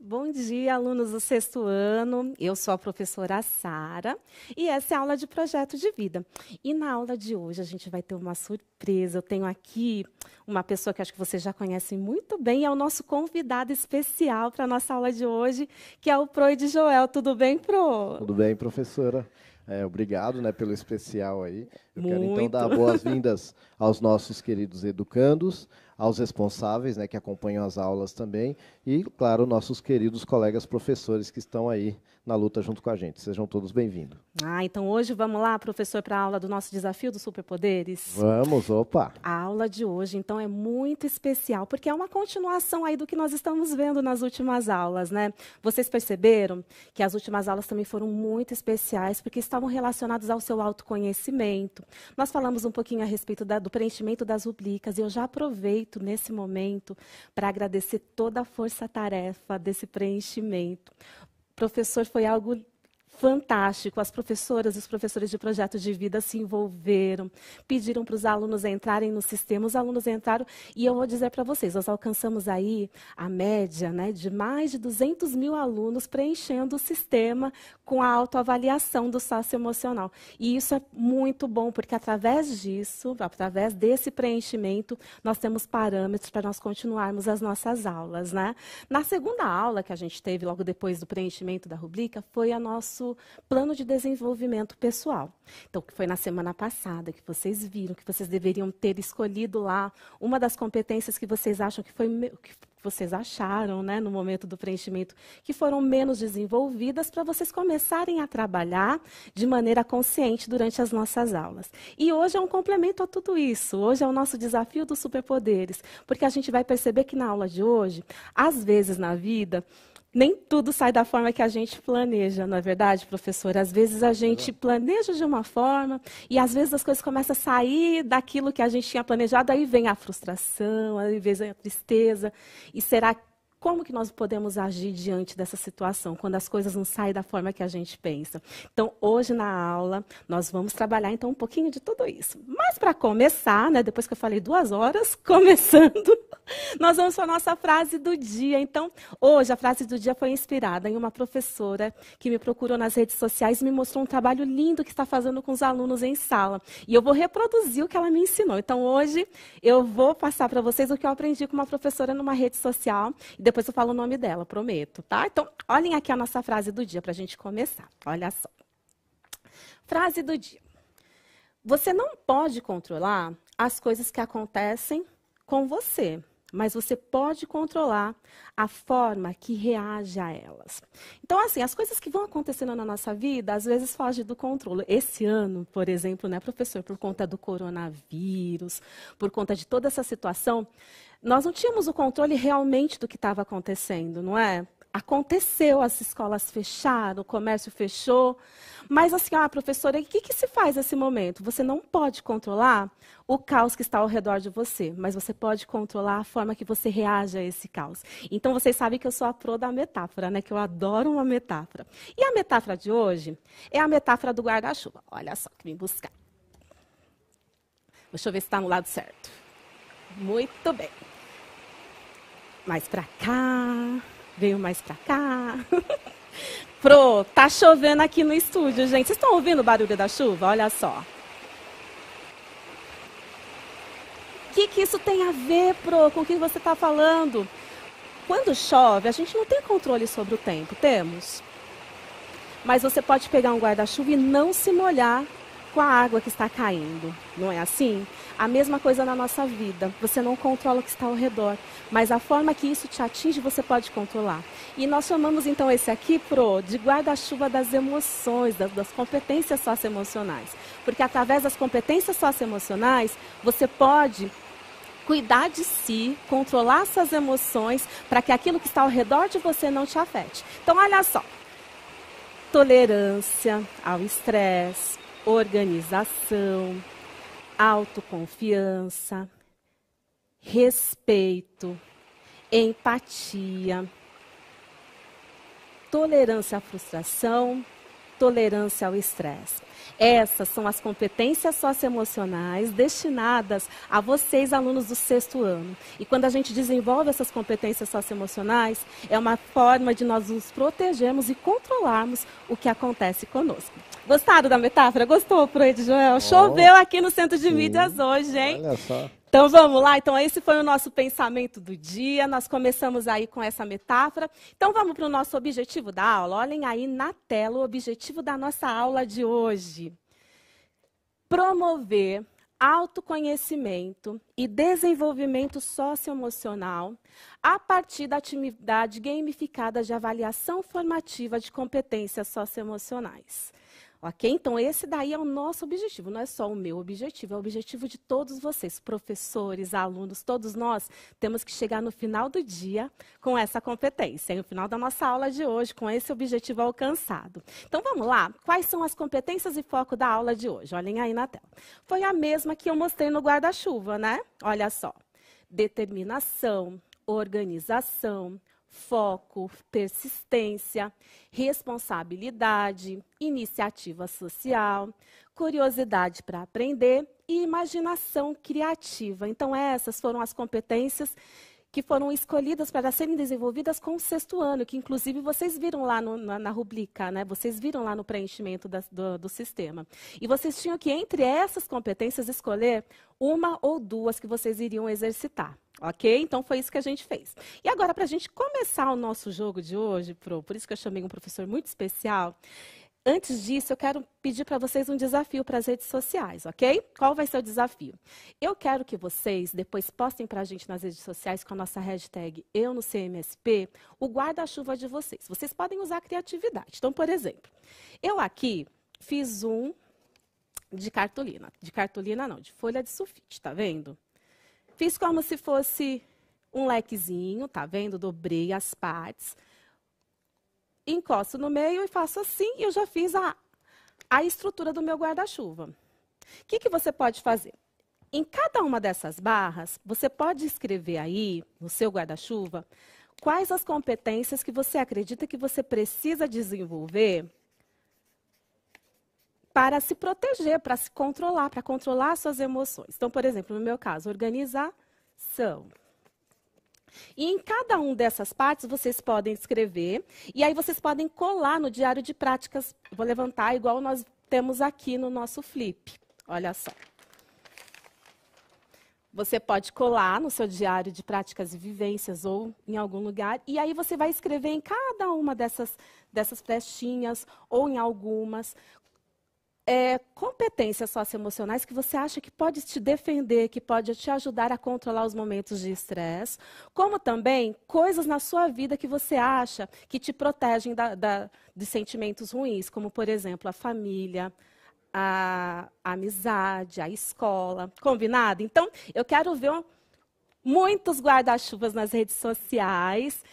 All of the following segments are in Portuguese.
Bom dia, alunos do sexto ano. Eu sou a professora Sara e essa é a aula de projeto de vida. E na aula de hoje a gente vai ter uma surpresa. Eu tenho aqui uma pessoa que acho que vocês já conhecem muito bem, é o nosso convidado especial para a nossa aula de hoje, que é o Proide Joel. Tudo bem, Pro? Tudo bem, professora. Obrigado, pelo especial aí. Eu quero então Muito. dar boas-vindas aos nossos queridos educandos, aos responsáveis, que acompanham as aulas também, e, claro, nossos queridos colegas professores que estão aí na luta junto com a gente. Sejam todos bem-vindos. Então hoje vamos lá, professor, para a aula do nosso desafio dos superpoderes? Vamos, opa! A aula de hoje, então, é muito especial, porque é uma continuação aí do que nós estamos vendo nas últimas aulas, né? Vocês perceberam que as últimas aulas também foram muito especiais, porque estavam relacionadas ao seu autoconhecimento. Nós falamos um pouquinho a respeito do preenchimento das rubricas, e eu já aproveito nesse momento para agradecer toda a força-tarefa desse preenchimento. Professor, foi algo fantástico. As professoras e os professores de projeto de vida se envolveram, pediram para os alunos entrarem no sistema, os alunos entraram, e eu vou dizer para vocês, nós alcançamos aí a média, de mais de 200 mil alunos preenchendo o sistema com a autoavaliação do socioemocional. E isso é muito bom, porque através disso, através desse preenchimento, nós temos parâmetros para nós continuarmos as nossas aulas, né? Na segunda aula que a gente teve, logo depois do preenchimento da rubrica, foi a nosso plano de desenvolvimento pessoal. Então, que foi na semana passada, que vocês viram, que vocês deveriam ter escolhido lá uma das competências que vocês acham que vocês acharam, no momento do preenchimento, que foram menos desenvolvidas, para vocês começarem a trabalhar de maneira consciente durante as nossas aulas. E hoje é um complemento a tudo isso. Hoje é o nosso desafio dos superpoderes, porque a gente vai perceber que na aula de hoje, às vezes na vida, nem tudo sai da forma que a gente planeja, não é verdade, professora? Às vezes a gente planeja de uma forma e às vezes as coisas começam a sair daquilo que a gente tinha planejado, aí vem a frustração, aí vem a tristeza. E será como que nós podemos agir diante dessa situação, quando as coisas não saem da forma que a gente pensa? Então, hoje na aula, nós vamos trabalhar então um pouquinho de tudo isso. Mas para começar, depois que eu falei 2 horas, começando, nós vamos para a nossa frase do dia. Então, hoje a frase do dia foi inspirada em uma professora que me procurou nas redes sociais e me mostrou um trabalho lindo que está fazendo com os alunos em sala. E eu vou reproduzir o que ela me ensinou. Então, hoje, eu vou passar para vocês o que eu aprendi com uma professora numa rede social. E depois eu falo o nome dela, prometo, tá? Então, olhem aqui a nossa frase do dia para a gente começar. Olha só. Frase do dia. Você não pode controlar as coisas que acontecem com você, mas você pode controlar a forma que reage a elas. Então, assim, as coisas que vão acontecendo na nossa vida, às vezes fogem do controle. Esse ano, por exemplo, professor, por conta do coronavírus, por conta de toda essa situação, nós não tínhamos o controle realmente do que estava acontecendo, não é? Aconteceu, as escolas fecharam, o comércio fechou, mas assim, professora, o que se faz nesse momento? Você não pode controlar o caos que está ao redor de você, mas você pode controlar a forma que você reage a esse caos. Então, vocês sabem que eu sou a pró da metáfora, que eu adoro uma metáfora. E a metáfora de hoje é a metáfora do guarda-chuva. Olha só, que vim buscar. Deixa eu ver se está no lado certo. Muito bem. Mais para cá, veio mais para cá. Tá chovendo aqui no estúdio, gente. Vocês estão ouvindo o barulho da chuva? Olha só. O que isso tem a ver, com o que você está falando? Quando chove, a gente não tem controle sobre o tempo, temos? Mas você pode pegar um guarda-chuva e não se molhar com a água que está caindo, não é assim? A mesma coisa na nossa vida. Você não controla o que está ao redor, mas a forma que isso te atinge, você pode controlar. E nós chamamos, então, esse aqui, de guarda-chuva das emoções, das competências socioemocionais. Porque através das competências socioemocionais, você pode cuidar de si, controlar suas emoções, para que aquilo que está ao redor de você não te afete. Então, olha só. Tolerância ao estresse, organização, autoconfiança, respeito, empatia, tolerância à frustração, tolerância ao estresse. Essas são as competências socioemocionais destinadas a vocês, alunos do 6º ano. E quando a gente desenvolve essas competências socioemocionais, é uma forma de nós nos protegermos e controlarmos o que acontece conosco. Gostaram da metáfora? Gostou, Proed Joel? Choveu aqui no Centro de Mídias hoje, hein? Olha só. Então vamos lá, então esse foi o nosso pensamento do dia, nós começamos aí com essa metáfora. Então vamos para o nosso objetivo da aula, olhem aí na tela o objetivo da nossa aula de hoje. Promover autoconhecimento e desenvolvimento socioemocional a partir da atividade gamificada de avaliação formativa de competências socioemocionais. Ok? Então, esse daí é o nosso objetivo, não é só o meu objetivo, é o objetivo de todos vocês, professores, alunos, todos nós temos que chegar no final do dia com essa competência, no final da nossa aula de hoje, com esse objetivo alcançado. Então, vamos lá? Quais são as competências e foco da aula de hoje? Olhem aí na tela. Foi a mesma que eu mostrei no guarda-chuva, né? Olha só. Determinação, organização, foco, persistência, responsabilidade, iniciativa social, curiosidade para aprender e imaginação criativa. Então, essas foram as competências que foram escolhidas para serem desenvolvidas com o 6º ano, que inclusive vocês viram lá na rubrica, né? Vocês viram lá no preenchimento do sistema. E vocês tinham que, entre essas competências, escolher uma ou duas que vocês iriam exercitar. Ok? Então, foi isso que a gente fez. E agora, para a gente começar o nosso jogo de hoje, por isso que eu chamei um professor muito especial, antes disso, eu quero pedir para vocês um desafio para as redes sociais, ok? Qual vai ser o desafio? Eu quero que vocês depois postem para a gente nas redes sociais com a nossa hashtag #EuNoCMSP o guarda-chuva de vocês. Vocês podem usar a criatividade. Então, por exemplo, eu aqui fiz um de cartolina. De cartolina não, de folha de sulfite, tá vendo? Fiz como se fosse um lequezinho, tá vendo? Dobrei as partes. Encosto no meio e faço assim, e eu já fiz a estrutura do meu guarda-chuva. O que você pode fazer? Em cada uma dessas barras, você pode escrever aí, no seu guarda-chuva, quais as competências que você acredita que você precisa desenvolver para se proteger, para se controlar, para controlar as suas emoções. Então, por exemplo, no meu caso, organização. E em cada uma dessas partes, vocês podem escrever, e aí vocês podem colar no diário de práticas. Vou levantar igual nós temos aqui no nosso flip. Olha só. Você pode colar no seu diário de práticas e vivências ou em algum lugar, e aí você vai escrever em cada uma dessas flechinhas ou em algumas competências socioemocionais que você acha que pode te defender, que pode te ajudar a controlar os momentos de estresse, como também coisas na sua vida que você acha que te protegem de sentimentos ruins, como, por exemplo, a família, a amizade, a escola. Combinado? Então, eu quero ver muitos guarda-chuvas nas redes sociais,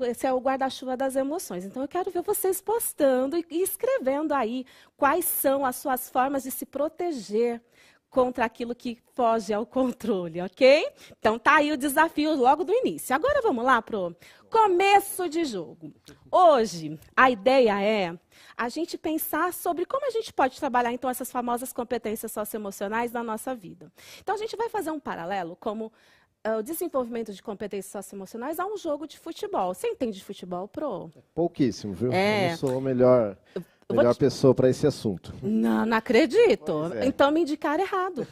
esse é o guarda-chuva das emoções. Então, eu quero ver vocês postando e escrevendo aí quais são as suas formas de se proteger contra aquilo que foge ao controle, ok? Então, tá aí o desafio logo do início. Agora, vamos lá para o começo de jogo. Hoje, a ideia é a gente pensar sobre como a gente pode trabalhar, então, essas famosas competências socioemocionais na nossa vida. Então, a gente vai fazer um paralelo como o desenvolvimento de competências socioemocionais a um jogo de futebol. Você entende de futebol, Pro? Pouquíssimo, viu? Eu não sou a melhor pessoa para esse assunto. Não acredito. Então me indicaram errado.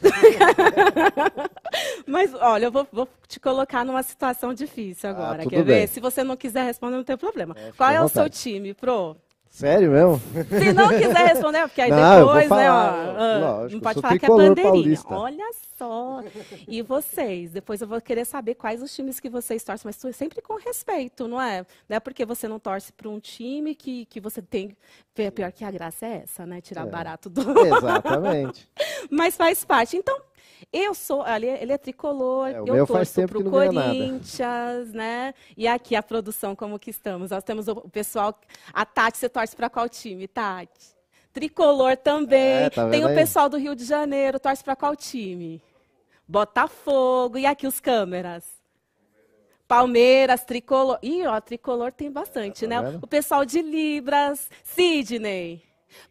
Mas, olha, eu vou te colocar numa situação difícil agora. Quer ver? Se você não quiser responder, não tem problema. Qual é o seu time, Pro? Sério mesmo? Se não quiser responder, porque aí depois, né, lógico, não pode falar que é bandeirinha. Paulista. Olha só. E vocês? Depois eu vou querer saber quais os times que vocês torcem, mas sempre com respeito, não é? Não é porque você não torce para um time que você tem... Pior que a graça é essa, né? Tirar barato do... Exatamente. Mas faz parte. Então, eu sou, ele é tricolor, eu torço para o Corinthians, né? E aqui a produção, como que estamos? Nós temos o pessoal, a Tati, você torce para qual time, Tati? Tricolor também. Tá tem o pessoal do Rio de Janeiro, torce para qual time? Botafogo. E aqui os câmeras? Palmeiras, Tricolor. Ih, ó, Tricolor tem bastante, Tá né? vendo? O pessoal de Libras, Sidney.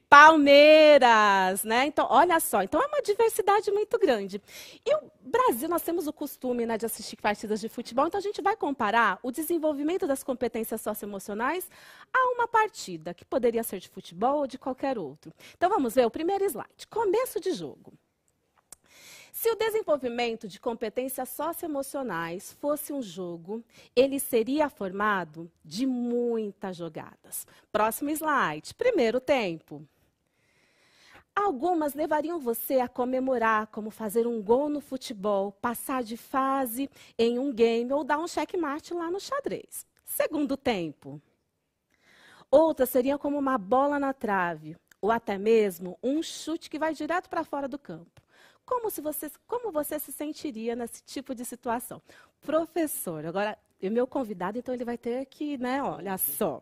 Palmeiras, né? Então, olha só, então é uma diversidade muito grande. E o Brasil, nós temos o costume, né, de assistir partidas de futebol, então a gente vai comparar o desenvolvimento das competências socioemocionais a uma partida, que poderia ser de futebol ou de qualquer outro. Então, vamos ver o primeiro slide, começo de jogo. Se o desenvolvimento de competências socioemocionais fosse um jogo, ele seria formado de muitas jogadas. Próximo slide, primeiro tempo. Algumas levariam você a comemorar, como fazer um gol no futebol, passar de fase em um game ou dar um checkmate lá no xadrez. Segundo tempo. Outras seriam como uma bola na trave, ou até mesmo um chute que vai direto para fora do campo. Como você se sentiria nesse tipo de situação? Professor, agora, o meu convidado, então ele vai ter que, né, olha só.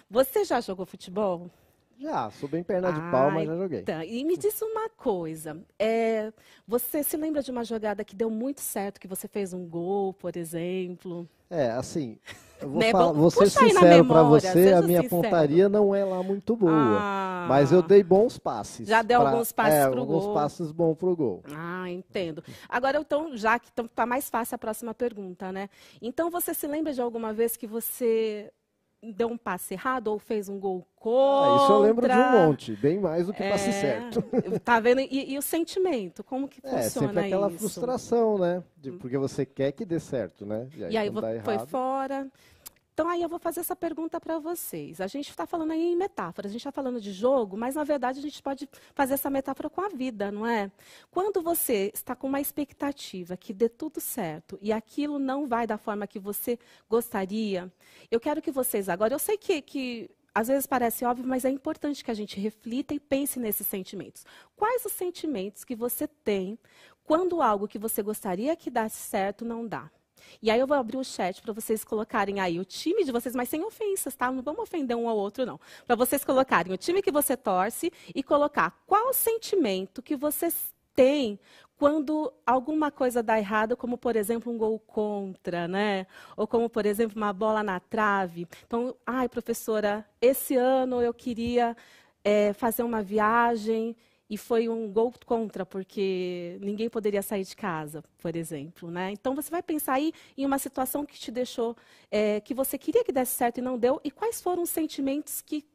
Você já jogou futebol? Já, sou bem perna de pau, mas já joguei. Então, e me diz uma coisa, você se lembra de uma jogada que deu muito certo, que você fez um gol, por exemplo? Assim, eu Né, vou ser puxa aí na sincero para memória, você, seja a minha sincero. pontaria não é lá muito boa. Ah. Mas eu dei bons passes. Já deu alguns passes pro alguns gol. passes bons pro gol. Ah, entendo. Agora, então, já que está mais fácil a próxima pergunta, né? Então, você se lembra de alguma vez que você deu um passe errado ou fez um gol contra? Isso eu lembro de um monte, bem mais do que passe certo. Tá vendo? E o sentimento, como que funciona sempre aquela isso? frustração, né? Porque você quer que dê certo, né? E aí quando dá foi errado... fora. Então, aí eu vou fazer essa pergunta para vocês. A gente está falando aí em metáforas, a gente está falando de jogo, mas, na verdade, a gente pode fazer essa metáfora com a vida, não é? Quando você está com uma expectativa que dê tudo certo e aquilo não vai da forma que você gostaria, eu quero que vocês agora... Eu sei que às vezes parece óbvio, mas é importante que a gente reflita e pense nesses sentimentos. Quais os sentimentos que você tem quando algo que você gostaria que desse certo não dá? E aí eu vou abrir o chat para vocês colocarem aí o time de vocês, mas sem ofensas, tá? Não vamos ofender um ao outro, não. Para vocês colocarem o time que você torce e colocar qual o sentimento que vocês têm quando alguma coisa dá errado, como, por exemplo, um gol contra, né? Ou como, por exemplo, uma bola na trave. Então, ai, professora, esse ano eu queria fazer uma viagem e foi um gol contra, porque ninguém poderia sair de casa, por exemplo, né? Então, você vai pensar aí em uma situação que te deixou, que você queria que desse certo e não deu, e quais foram os sentimentos que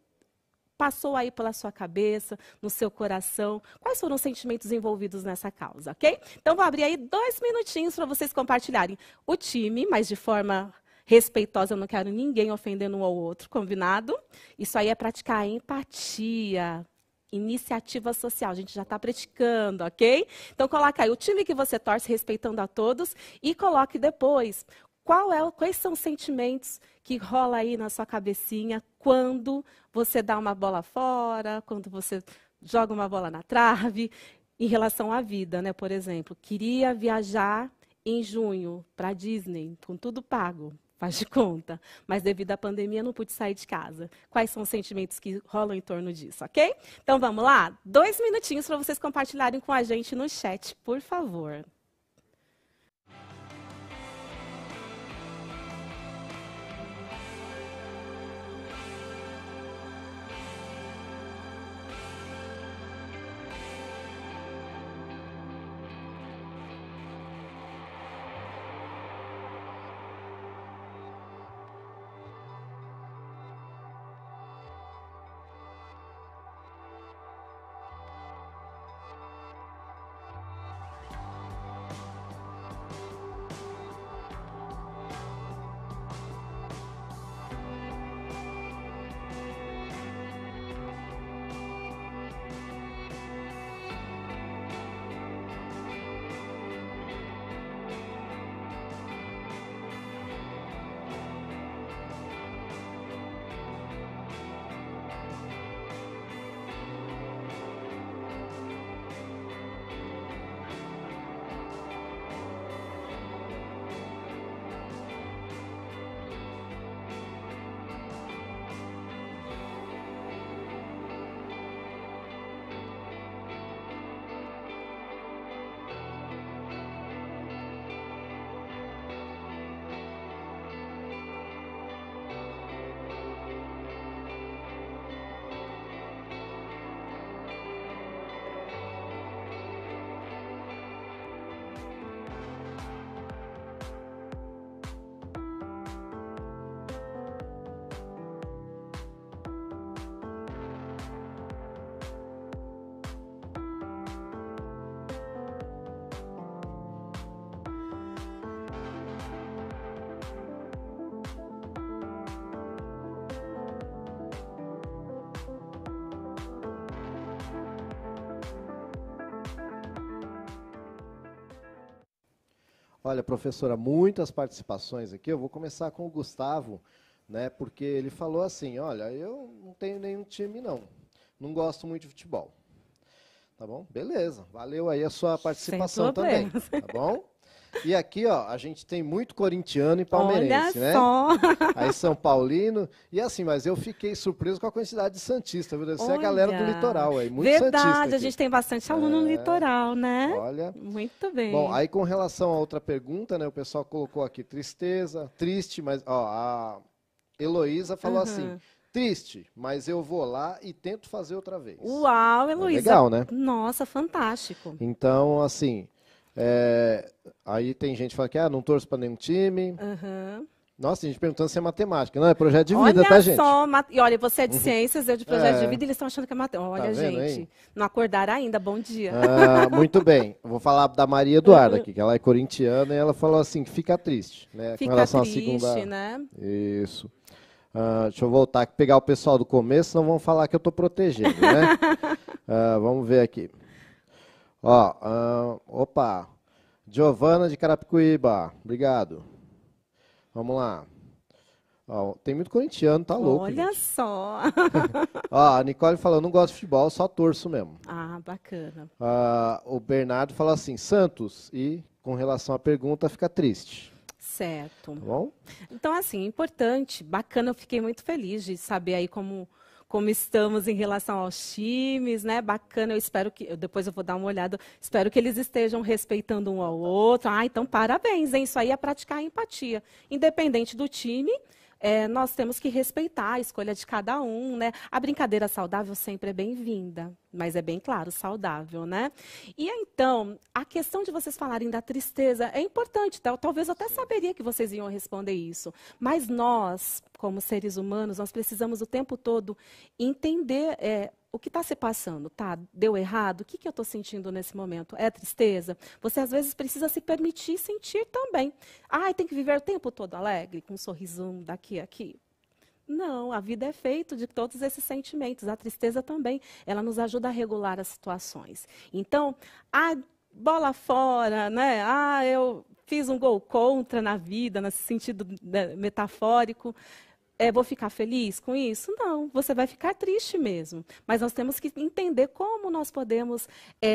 passou aí pela sua cabeça, no seu coração, quais foram os sentimentos envolvidos nessa causa, ok? Então, vou abrir aí 2 minutinhos para vocês compartilharem o time, mas de forma respeitosa, eu não quero ninguém ofendendo um ao outro, combinado? Isso aí é praticar a empatia, iniciativa social, a gente já está praticando, ok? Então, coloca aí o time que você torce, respeitando a todos, e coloque depois quais são os sentimentos que rola aí na sua cabecinha quando você dá uma bola fora, quando você joga uma bola na trave, em relação à vida, né? Por exemplo, queria viajar em junho para a Disney, com tudo pago. Faz de conta. Mas devido à pandemia, não pude sair de casa. Quais são os sentimentos que rolam em torno disso, ok? Então, vamos lá? 2 minutinhos para vocês compartilharem com a gente no chat, por favor. Olha, professora, muitas participações aqui. Eu vou começar com o Gustavo, né? Porque ele falou assim, olha, eu não tenho nenhum time, não. Não gosto muito de futebol. Tá bom? Beleza. Valeu aí a sua participação também. Tá bom? E aqui, ó, a gente tem muito corintiano e palmeirense, né? Olha só. Aí São Paulino. E assim, mas eu fiquei surpreso com a quantidade de santista, viu? Deve ser a galera do litoral aí, muito santista. Verdade, a gente tem bastante aluno no litoral, né? Olha. Muito bem. Bom, aí com relação a outra pergunta, né? O pessoal colocou aqui tristeza, triste, mas ó, a Heloísa falou assim, triste, mas eu vou lá e tento fazer outra vez. Uau, Heloísa. Legal, né? Nossa, fantástico. Então, assim, aí tem gente que fala que não torço para nenhum time. Nossa, tem gente perguntando se é matemática. Não, é projeto de vida, tá, gente? Olha só, e olha, você é de ciências, eu de projeto de vida, e eles estão achando que é matemática. Olha, Tá vendo, gente, hein? não acordaram ainda, bom dia. Muito bem, eu vou falar da Maria Eduarda aqui, que ela é corintiana, e ela falou assim, que fica triste, né? Fica com relação triste, à segunda... né? Isso. Deixa eu voltar aqui, pegar o pessoal do começo, senão vão falar que eu estou protegendo, né? Vamos ver aqui. Opa, Giovana de Carapicuíba, obrigado. Vamos lá. Tem muito corintiano, tá louco. Olha gente. só. A Nicole falou, não gosto de futebol, só torço mesmo. Ah, bacana. O Bernardo falou assim, Santos, e com relação à pergunta, fica triste. Certo. Tá bom? Então, assim, importante, bacana, eu fiquei muito feliz de saber aí como estamos em relação aos times, né? Bacana, eu espero que, depois eu vou dar uma olhada, espero que eles estejam respeitando um ao outro. Então parabéns, hein? Isso aí é praticar a empatia. Independente do time, nós temos que respeitar a escolha de cada um, né? A brincadeira saudável sempre é bem-vinda, mas é bem claro, saudável, né? E então, a questão de vocês falarem da tristeza é importante, talvez eu até saberia que vocês iam responder isso, mas nós, como seres humanos, nós precisamos o tempo todo entender o que está se passando, tá? Deu errado? O que eu estou sentindo nesse momento? É tristeza? Você, às vezes, precisa se permitir sentir também. Tem que viver o tempo todo alegre, com um sorrisão daqui a aqui? Não, a vida é feita de todos esses sentimentos. A tristeza também, ela nos ajuda a regular as situações. Então, bola fora, né? Eu fiz um gol contra na vida, nesse sentido metafórico. Vou ficar feliz com isso? Não, você vai ficar triste mesmo. Mas nós temos que entender como nós podemos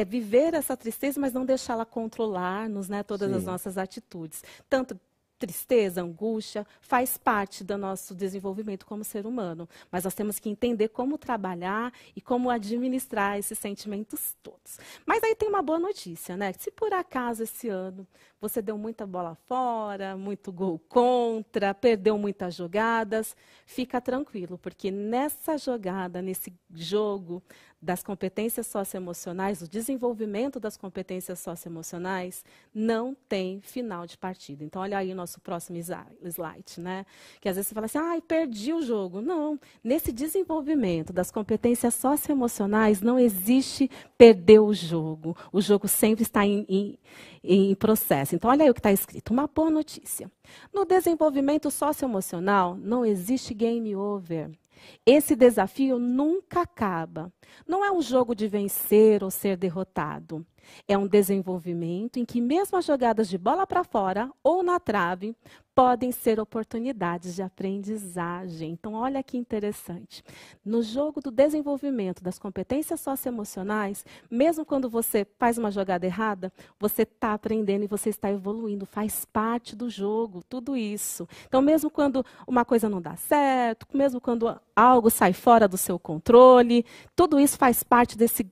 viver essa tristeza, mas não deixá-la controlar-nos, né, todas as nossas atitudes. Tanto tristeza, angústia, faz parte do nosso desenvolvimento como ser humano. Mas nós temos que entender como trabalhar e como administrar esses sentimentos todos. Mas aí tem uma boa notícia, né? Se por acaso esse ano você deu muita bola fora, muito gol contra, perdeu muitas jogadas, fica tranquilo, porque nessa jogada, nesse jogo das competências socioemocionais, o desenvolvimento das competências socioemocionais, não tem final de partida. Então, olha aí o nosso próximo slide, né? Que às vezes você fala assim, perdi o jogo. Não, nesse desenvolvimento das competências socioemocionais, não existe perder o jogo. O jogo sempre está em processo. Então, olha aí o que está escrito, uma boa notícia. No desenvolvimento socioemocional, não existe game over. Esse desafio nunca acaba. Não é um jogo de vencer ou ser derrotado. É um desenvolvimento em que mesmo as jogadas de bola para fora ou na trave podem ser oportunidades de aprendizagem. Então, olha que interessante. No jogo do desenvolvimento das competências socioemocionais, mesmo quando você faz uma jogada errada, você está aprendendo e você está evoluindo. Faz parte do jogo, tudo isso. Então, mesmo quando uma coisa não dá certo, mesmo quando algo sai fora do seu controle, tudo isso faz parte desse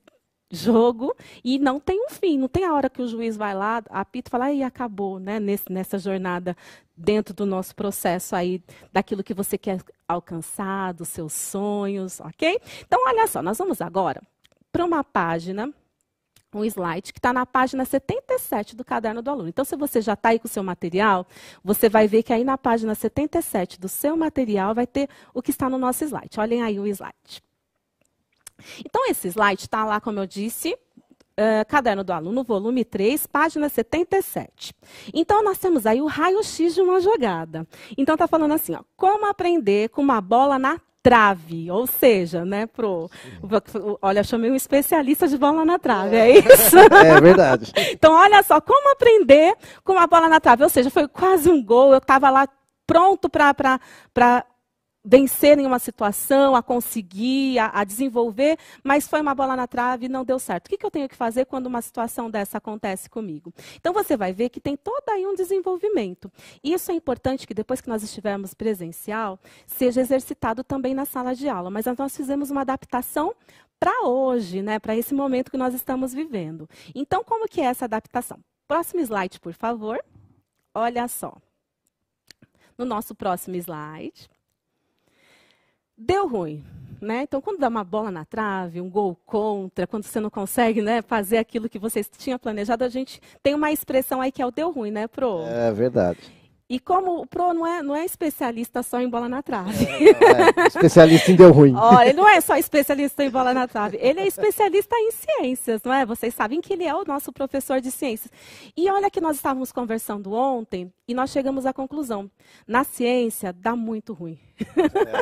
jogo e não tem um fim, não tem a hora que o juiz vai lá, apita e fala, e acabou, né, nessa jornada dentro do nosso processo aí, daquilo que você quer alcançar, dos seus sonhos, ok? Então, olha só, nós vamos agora para uma página, um slide que está na página 77 do caderno do aluno. Então, se você já está aí com o seu material, você vai ver que aí na página 77 do seu material vai ter o que está no nosso slide. Olhem aí o slide. Então, esse slide está lá, como eu disse, Caderno do Aluno, volume 3, página 77. Então, nós temos aí o raio-x de uma jogada. Então, está falando assim, como aprender com uma bola na trave, ou seja, né, olha, eu chamei um especialista de bola na trave, é isso? É verdade. Então, olha só, como aprender com uma bola na trave, ou seja, foi quase um gol, eu estava lá pronto para vencer em uma situação, a conseguir, a desenvolver, mas foi uma bola na trave e não deu certo. O que eu tenho que fazer quando uma situação dessa acontece comigo? Então, você vai ver que tem todo aí um desenvolvimento. E isso é importante que depois que nós estivermos presencial, seja exercitado também na sala de aula. Mas nós fizemos uma adaptação para hoje, né, para esse momento que nós estamos vivendo. Então, como que é essa adaptação? Próximo slide, por favor. Olha só. No nosso próximo slide. Deu ruim, né? Então, quando dá uma bola na trave, um gol contra, quando você não consegue, né, fazer aquilo que você tinha planejado, a gente tem uma expressão aí que é o deu ruim, né, Pro? É verdade. E como o Pro não é especialista só em bola na trave. Especialista em deu ruim. Olha, ele não é só especialista em bola na trave, ele é especialista em ciências, não é? Vocês sabem que ele é o nosso professor de ciências. E olha que nós estávamos conversando ontem e nós chegamos à conclusão. Na ciência, dá muito ruim.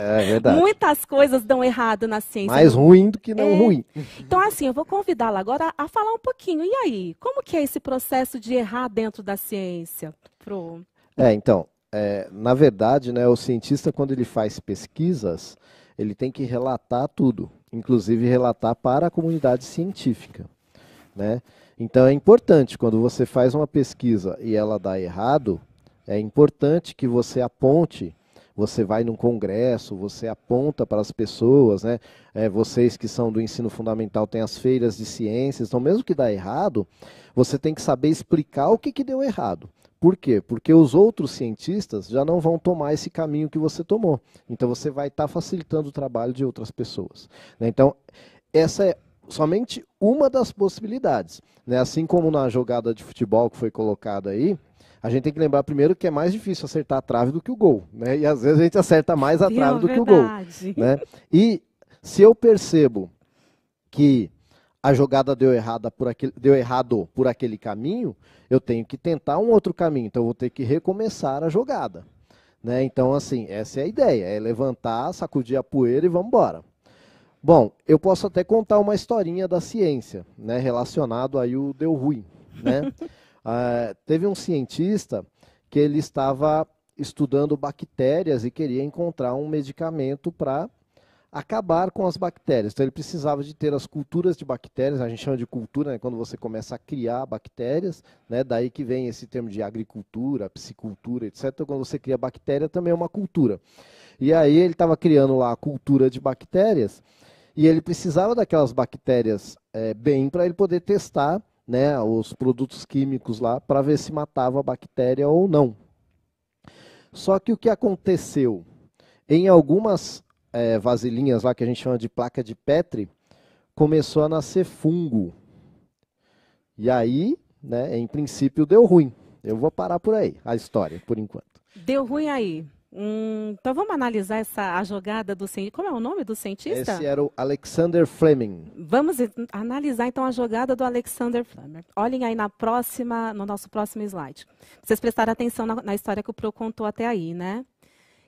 É verdade. Muitas coisas dão errado na ciência. Mais ruim do que não ruim. Então, assim, eu vou convidá-la agora a falar um pouquinho. E aí, como que é esse processo de errar dentro da ciência, Pro? Então, na verdade, né, o cientista, quando ele faz pesquisas, ele tem que relatar tudo, inclusive relatar para a comunidade científica, né? Então, é importante, quando você faz uma pesquisa e ela dá errado, é importante que você aponte, você vai num congresso, você aponta para as pessoas, né? Vocês que são do ensino fundamental têm as feiras de ciências, então mesmo que dá errado, você tem que saber explicar o que deu errado. Por quê? Porque os outros cientistas já não vão tomar esse caminho que você tomou. Então você vai estar facilitando o trabalho de outras pessoas, né? Então, essa é somente uma das possibilidades, né? Assim como na jogada de futebol que foi colocada aí, a gente tem que lembrar primeiro que é mais difícil acertar a trave do que o gol, né? E às vezes a gente acerta mais a trave do que o gol, né? E se eu percebo que a jogada deu errado por aquele caminho, eu tenho que tentar um outro caminho, então eu vou ter que recomeçar a jogada, né? Então, assim, essa é a ideia, é levantar, sacudir a poeira e vamos embora. Bom, eu posso até contar uma historinha da ciência, né, relacionado aí o deu ruim, né? Teve um cientista que ele estava estudando bactérias e queria encontrar um medicamento para acabar com as bactérias. Então ele precisava de ter as culturas de bactérias, a gente chama de cultura, né, quando você começa a criar bactérias, né, daí que vem esse termo de agricultura, piscicultura, etc. Então, quando você cria bactéria, também é uma cultura. E aí ele estava criando lá a cultura de bactérias, e ele precisava daquelas bactérias bem para ele poder testar, né, os produtos químicos lá, para ver se matava a bactéria ou não. Só que o que aconteceu? Em algumas vasilhinhas lá que a gente chama de placa de Petri, começou a nascer fungo. E aí, né, em princípio, deu ruim. Eu vou parar por aí, a história, por enquanto. Deu ruim aí. Então vamos analisar a jogada do cientista. Como é o nome do cientista? Esse era o Alexander Fleming. Vamos analisar então a jogada do Alexander Fleming. Olhem aí no nosso próximo slide. Vocês prestaram atenção na história que o Pro contou até aí, né?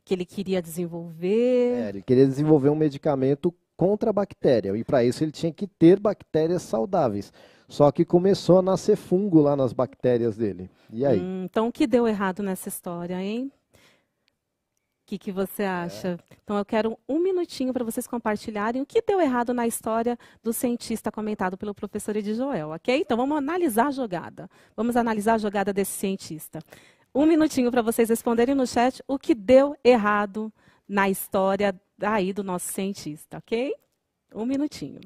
Que ele queria desenvolver. Ele queria desenvolver um medicamento contra a bactéria. E para isso ele tinha que ter bactérias saudáveis. Só que começou a nascer fungo lá nas bactérias dele. E aí? Então o que deu errado nessa história, hein? O que você acha? Então eu quero um minutinho para vocês compartilharem o que deu errado na história do cientista comentado pelo professor Edi Joel, ok? Então vamos analisar a jogada. Vamos analisar a jogada desse cientista. Um minutinho para vocês responderem no chat o que deu errado na história aí do nosso cientista, ok? Um minutinho.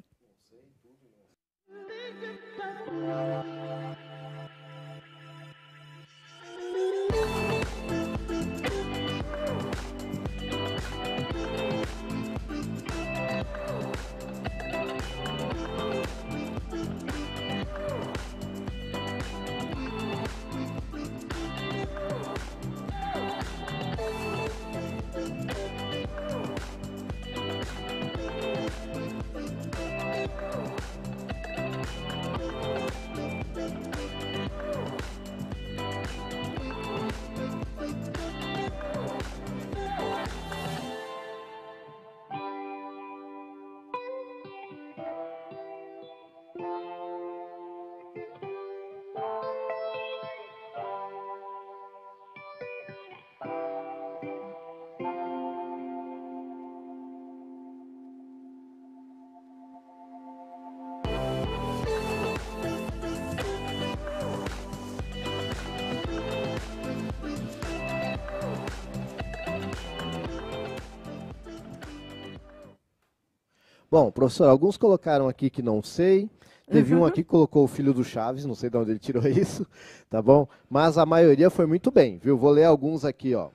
Bom, professor, alguns colocaram aqui que não sei. Teve um aqui que colocou o filho do Chaves, não sei de onde ele tirou isso, tá bom? Mas a maioria foi muito bem, viu? Vou ler alguns aqui, ó.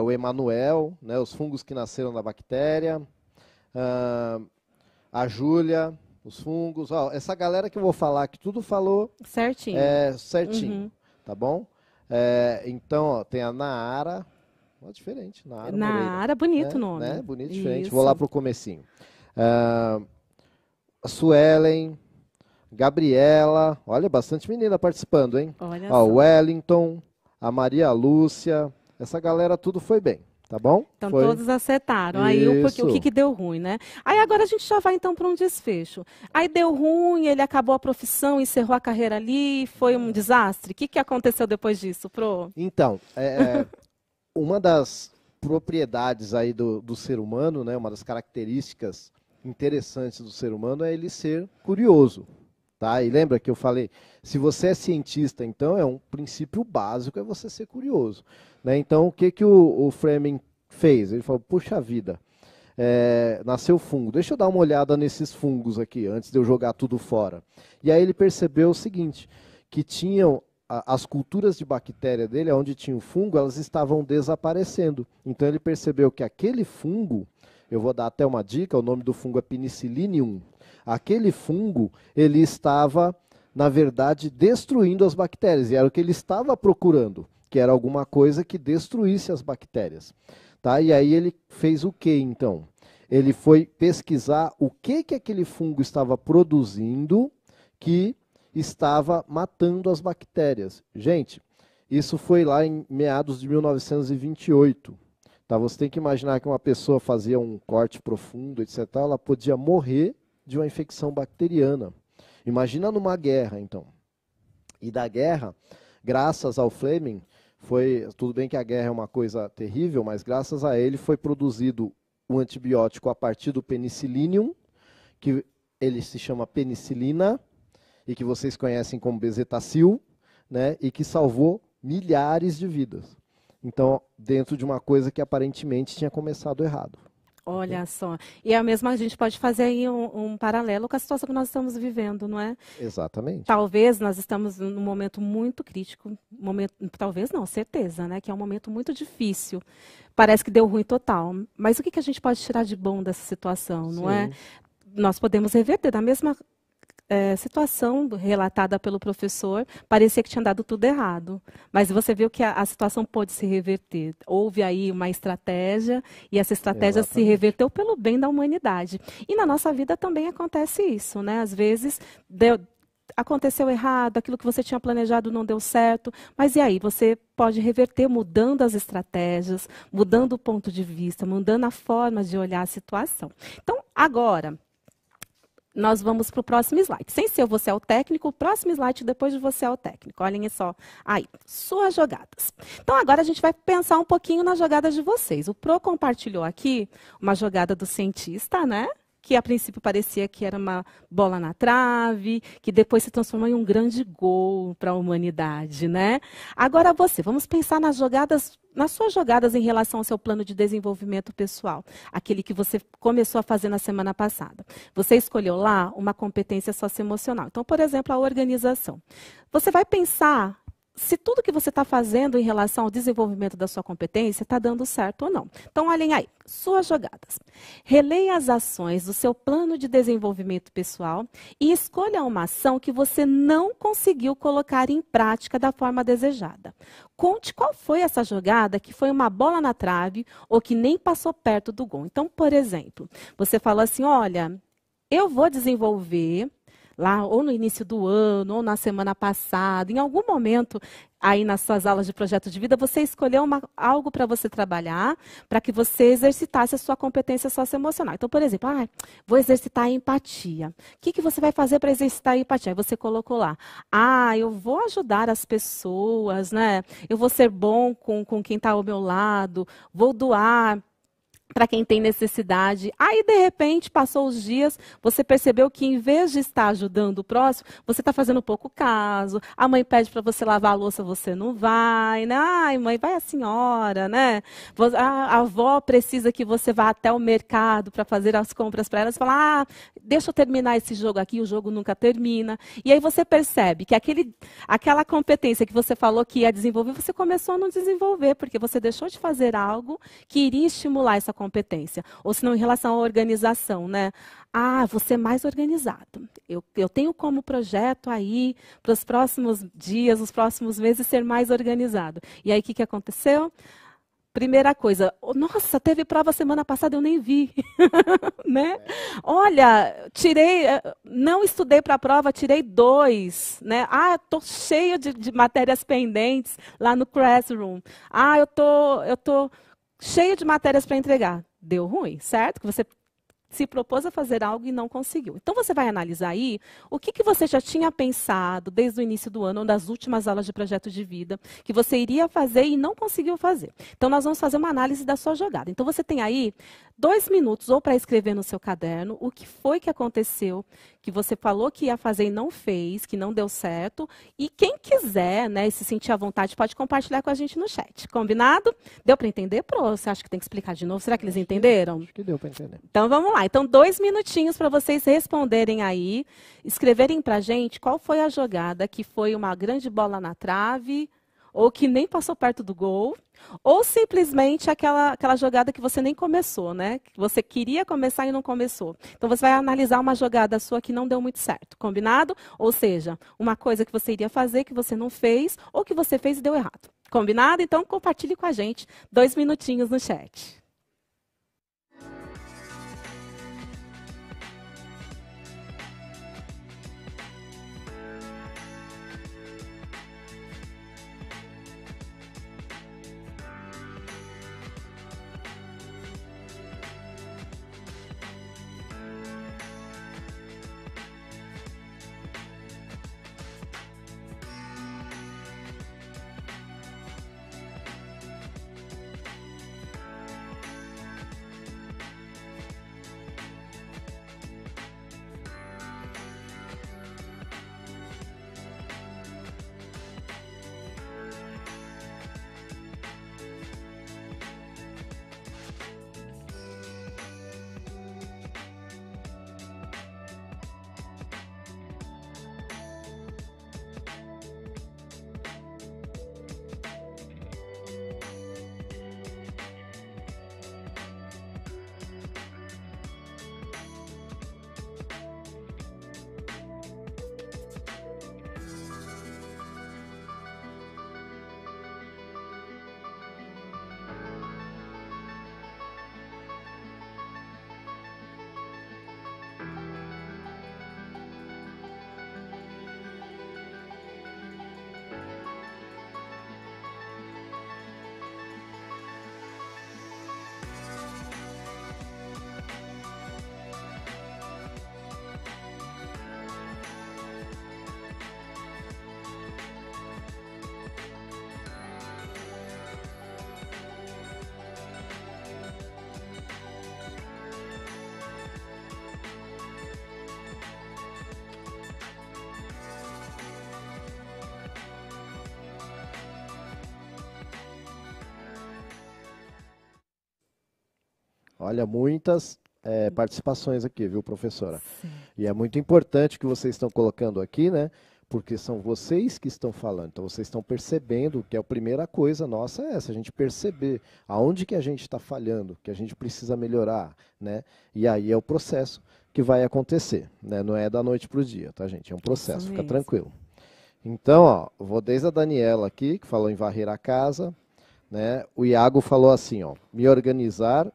O Emanuel, né, os fungos que nasceram da bactéria. A Júlia, os fungos. Ó, essa galera que eu vou falar que tudo falou certinho. Certinho, tá bom? Então, ó, tem a Naara. Ó, diferente, Naara Moreira. Naara, bonito o nome. Né? Bonito, diferente. Vou lá pro comecinho. A Suelen, Gabriela. Olha, bastante menina participando, hein? Olha ó, só. Wellington, a Maria Lúcia. Essa galera tudo foi bem. Tá bom? Então todos acertaram. Aí o que deu ruim, né? Aí agora a gente já vai então para um desfecho. Aí deu ruim, ele acabou a profissão, encerrou a carreira ali, foi um desastre. O que aconteceu depois disso, Pro? Então, uma das propriedades aí do ser humano, né, uma das características interessantes do ser humano é ele ser curioso. Tá? E lembra que eu falei, se você é cientista, então é um princípio básico, é você ser curioso. Né? Então, o que o Fleming fez? Ele falou, puxa vida, nasceu fungo, deixa eu dar uma olhada nesses fungos aqui, antes de eu jogar tudo fora. E aí ele percebeu o seguinte, que tinham as culturas de bactéria dele, onde tinha o fungo, elas estavam desaparecendo. Então ele percebeu que aquele fungo, eu vou dar até uma dica, o nome do fungo é Penicillium. Aquele fungo, ele estava, na verdade, destruindo as bactérias. E era o que ele estava procurando, que era alguma coisa que destruísse as bactérias. Tá? E aí ele fez o que, então? Ele foi pesquisar o que aquele fungo estava produzindo que estava matando as bactérias. Gente, isso foi lá em meados de 1928. Tá? Você tem que imaginar que uma pessoa fazia um corte profundo, etc. Ela podia morrer de uma infecção bacteriana. Imagina numa guerra, então. E da guerra, graças ao Fleming, tudo bem que a guerra é uma coisa terrível, mas graças a ele foi produzido um antibiótico a partir do Penicillium, que ele se chama penicilina, e que vocês conhecem como bezetacil, né, e que salvou milhares de vidas. Então, dentro de uma coisa que aparentemente tinha começado errado. Olha só. E a gente pode fazer aí um paralelo com a situação que nós estamos vivendo, não é? Exatamente. Talvez nós estamos num momento muito crítico, talvez não, certeza, né? Que é um momento muito difícil. Parece que deu ruim total. Mas o que a gente pode tirar de bom dessa situação, não é? Nós podemos reverter da mesma situação relatada pelo professor, parecia que tinha dado tudo errado. Mas você viu que a situação pôde se reverter. Houve aí uma estratégia e essa estratégia se reverteu pelo bem da humanidade. E na nossa vida também acontece isso, né? Às vezes aconteceu errado, aquilo que você tinha planejado não deu certo, mas e aí? Você pode reverter mudando as estratégias, mudando o ponto de vista, mudando a forma de olhar a situação. Então, agora nós vamos para o próximo slide. Sem ser você é o técnico, o próximo slide depois de você é o técnico. Olhem só aí, suas jogadas. Então, agora a gente vai pensar um pouquinho nas jogadas de vocês. O Pro compartilhou aqui uma jogada do cientista, né? Que a princípio parecia que era uma bola na trave, que depois se transformou em um grande gol para a humanidade, né? Agora vamos pensar nas suas jogadas em relação ao seu plano de desenvolvimento pessoal, aquele que você começou a fazer na semana passada. Você escolheu lá uma competência socioemocional. Então, por exemplo, a organização. Você vai pensar se tudo que você está fazendo em relação ao desenvolvimento da sua competência está dando certo ou não. Então, olhem aí, suas jogadas. Releia as ações do seu plano de desenvolvimento pessoal e escolha uma ação que você não conseguiu colocar em prática da forma desejada. Conte qual foi essa jogada que foi uma bola na trave ou que nem passou perto do gol. Então, por exemplo, você falou assim, olha, eu vou desenvolver lá ou no início do ano, ou na semana passada, em algum momento, aí nas suas aulas de projeto de vida, você escolheu algo para você trabalhar, para que você exercitasse a sua competência socioemocional. Então, por exemplo, vou exercitar a empatia. O que você vai fazer para exercitar a empatia? Aí você colocou lá, eu vou ajudar as pessoas, né? Eu vou ser bom com quem está ao meu lado, vou doar para quem tem necessidade. Aí, de repente, passou os dias, você percebeu que, em vez de estar ajudando o próximo, você está fazendo pouco caso. A mãe pede para você lavar a louça, você não vai, né? Ai, mãe, vai a senhora, né? A avó precisa que você vá até o mercado para fazer as compras para ela. Você fala, deixa eu terminar esse jogo aqui, o jogo nunca termina. E aí você percebe que aquela competência que você falou que ia desenvolver, você começou a não desenvolver, porque você deixou de fazer algo que iria estimular essa competência. Ou se não, em relação à organização, né? Vou ser mais organizado. Eu tenho como projeto aí, para os próximos dias, os próximos meses, ser mais organizado. E aí, o que aconteceu? Primeira coisa, nossa, teve prova semana passada, eu nem vi. Né? Olha, não estudei para a prova, tirei 2. Né? Estou cheio de matérias pendentes lá no Classroom. Eu tô cheio de matérias para entregar. Deu ruim, certo? Que você se propôs a fazer algo e não conseguiu. Então, você vai analisar aí o que você já tinha pensado desde o início do ano, ou das últimas aulas de projeto de vida, que você iria fazer e não conseguiu fazer. Então, nós vamos fazer uma análise da sua jogada. Então, você tem aí 2 minutos ou para escrever no seu caderno o que foi que aconteceu, que você falou que ia fazer e não fez, que não deu certo. E quem quiser, né, se sentir à vontade, pode compartilhar com a gente no chat. Combinado? Deu para entender, Pro? Você acha que tem que explicar de novo? Será que eles entenderam? Acho que deu para entender. Então, vamos lá. Então, 2 minutinhos para vocês responderem aí, escreverem para a gente qual foi a jogada que foi uma grande bola na trave, ou que nem passou perto do gol, ou simplesmente aquela jogada que você nem começou, né? Que você queria começar e não começou. Então, você vai analisar uma jogada sua que não deu muito certo, combinado? Ou seja, uma coisa que você iria fazer que você não fez, ou que você fez e deu errado. Combinado? Então, compartilhe com a gente 2 minutinhos no chat. Olha, muitas participações aqui, viu, professora? Sim. E é muito importante que vocês estão colocando aqui, né? Porque são vocês que estão falando. Então, vocês estão percebendo que a primeira coisa nossa é essa, a gente perceber aonde que a gente está falhando, que a gente precisa melhorar, né? E aí é o processo que vai acontecer, né? Não é da noite para o dia, tá, gente? É um processo, fica tranquilo. Então, ó, vou desde a Daniela aqui, que falou em varrer a casa, né? O Iago falou assim, ó, me organizar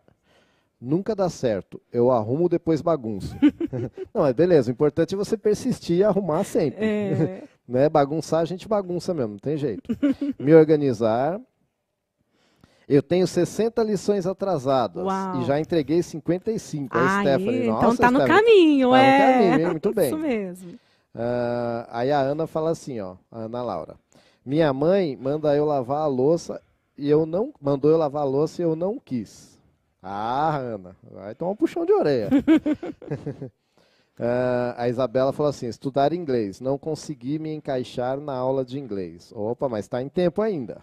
nunca dá certo, eu arrumo, depois bagunço. Não, mas beleza, o importante é você persistir e arrumar sempre. Né? Bagunçar, a gente bagunça mesmo, não tem jeito. Me organizar. Eu tenho 60 lições atrasadas. Uau. E já entreguei 55. A Stephanie, nossa, então tá no caminho, tá no caminho, hein? Muito bem. Isso mesmo. Aí a Ana fala assim, ó, a Ana Laura. Minha mãe manda eu lavar a louça e eu não mandou eu lavar a louça e eu não quis. Ah, Ana, vai tomar um puxão de orelha. A Isabela falou assim, estudar inglês, não consegui me encaixar na aula de inglês. Opa, mas está em tempo ainda.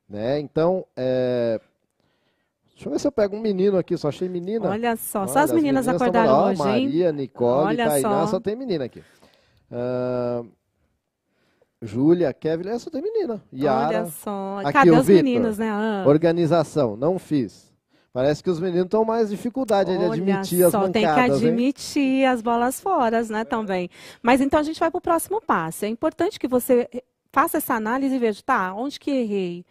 Né? Então, deixa eu ver se eu pego um menino aqui, só achei menina. Olha só as meninas acordaram hoje, hein? Maria, Nicole, Olha Tainá, só tem menina aqui. Júlia, Kevin, só tem menina. Yara. Olha só. Aqui, Cadê o os Victor, meninos, né? Organização, não fiz. Parece que os meninos estão mais dificuldade de admitir as bancadas, tem que admitir as bolas fora, né, também. Mas então a gente vai para o próximo passo. É importante que você faça essa análise e veja, tá, onde que errei?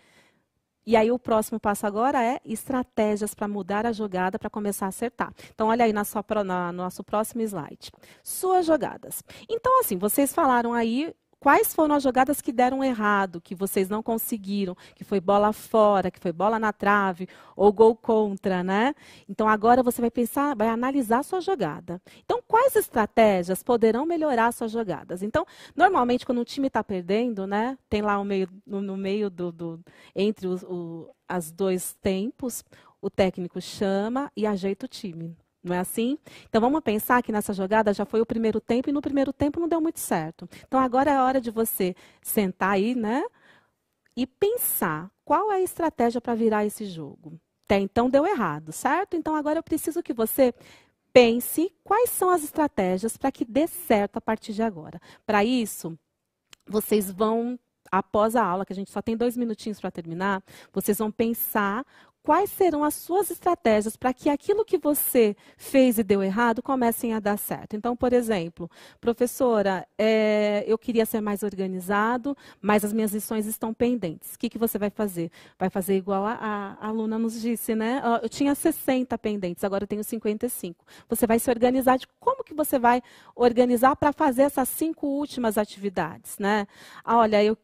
E aí o próximo passo agora é estratégias para mudar a jogada para começar a acertar. Então olha aí no nosso próximo slide. Suas jogadas. Então assim, vocês falaram aí quais foram as jogadas que deram errado, que vocês não conseguiram, que foi bola fora, que foi bola na trave ou gol contra, né? Então agora você vai pensar, vai analisar a sua jogada. Então quais estratégias poderão melhorar as suas jogadas? Então, normalmente quando o time está perdendo, né, tem lá no meio entre os dois tempos, o técnico chama e ajeita o time. Não é assim? Então, vamos pensar que nessa jogada já foi o primeiro tempo e no primeiro tempo não deu muito certo. Então, agora é a hora de você sentar aí, né? E pensar qual é a estratégia para virar esse jogo. Até então deu errado, certo? Então, agora eu preciso que você pense quais são as estratégias para que dê certo a partir de agora. Para isso, vocês vão, após a aula, que a gente só tem 2 minutinhos para terminar, vocês vão pensar quais serão as suas estratégias para que aquilo que você fez e deu errado comecem a dar certo. Então, por exemplo, professora, eu queria ser mais organizado, mas as minhas lições estão pendentes. O que você vai fazer? Vai fazer igual a aluna nos disse, né? Eu tinha 60 pendentes, agora eu tenho 55. Você vai se organizar de como que você vai organizar para fazer essas 5 últimas atividades, né? Olha, eu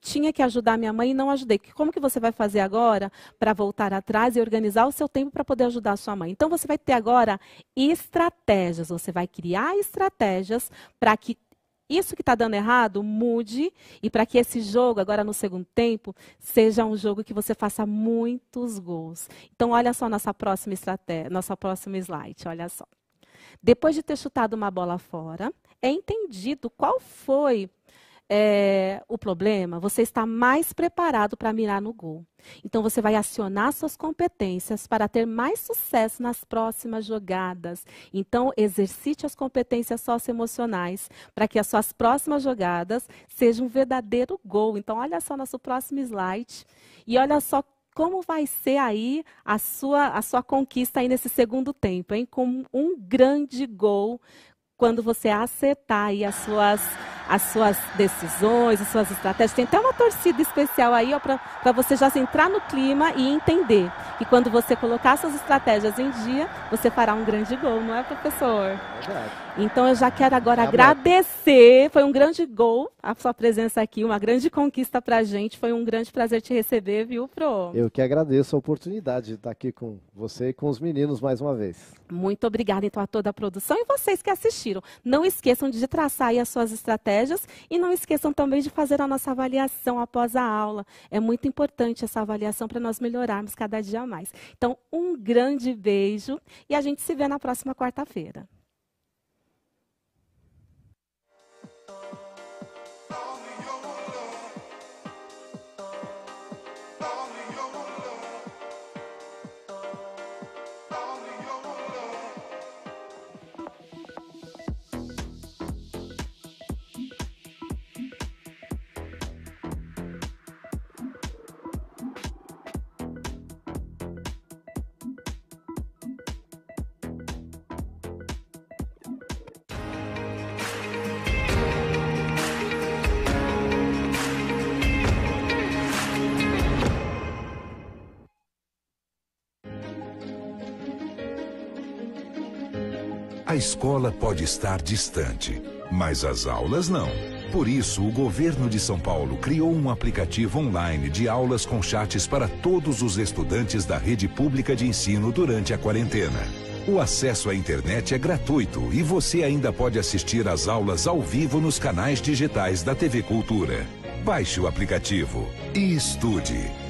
tinha que ajudar minha mãe e não ajudei. Como que você vai fazer agora para voltar atrás e organizar o seu tempo para poder ajudar a sua mãe? Então, você vai ter agora estratégias. Você vai criar estratégias para que isso que está dando errado mude e para que esse jogo, agora no segundo tempo, seja um jogo que você faça muitos gols. Então, olha só nossa próxima estratégia, nossa próxima slide. Olha só. Depois de ter chutado uma bola fora, é entendido qual foi o problema, você está mais preparado para mirar no gol. Então, você vai acionar suas competências para ter mais sucesso nas próximas jogadas. Então, exercite as competências socioemocionais para que as suas próximas jogadas sejam um verdadeiro gol. Então, olha só nosso próximo slide e olha só como vai ser aí a sua conquista aí nesse segundo tempo, hein? Com um grande gol, quando você acertar aí as suas decisões, as suas estratégias. Tem até uma torcida especial aí para você já entrar no clima e entender que quando você colocar suas estratégias em dia, você fará um grande gol, não é, professor? Verdade. Então, eu já quero agora agradecer. Foi um grande gol a sua presença aqui, uma grande conquista para a gente. Foi um grande prazer te receber, viu, Pro? Eu que agradeço a oportunidade de estar aqui com você e com os meninos mais uma vez. Muito obrigada, então, a toda a produção e vocês que assistiram. Não esqueçam de traçar aí as suas estratégias e não esqueçam também de fazer a nossa avaliação após a aula. É muito importante essa avaliação para nós melhorarmos cada dia mais. Então, um grande beijo e a gente se vê na próxima quarta-feira. A escola pode estar distante, mas as aulas não. Por isso, o governo de São Paulo criou um aplicativo online de aulas com chats para todos os estudantes da rede pública de ensino durante a quarentena. O acesso à internet é gratuito e você ainda pode assistir às aulas ao vivo nos canais digitais da TV Cultura. Baixe o aplicativo e estude.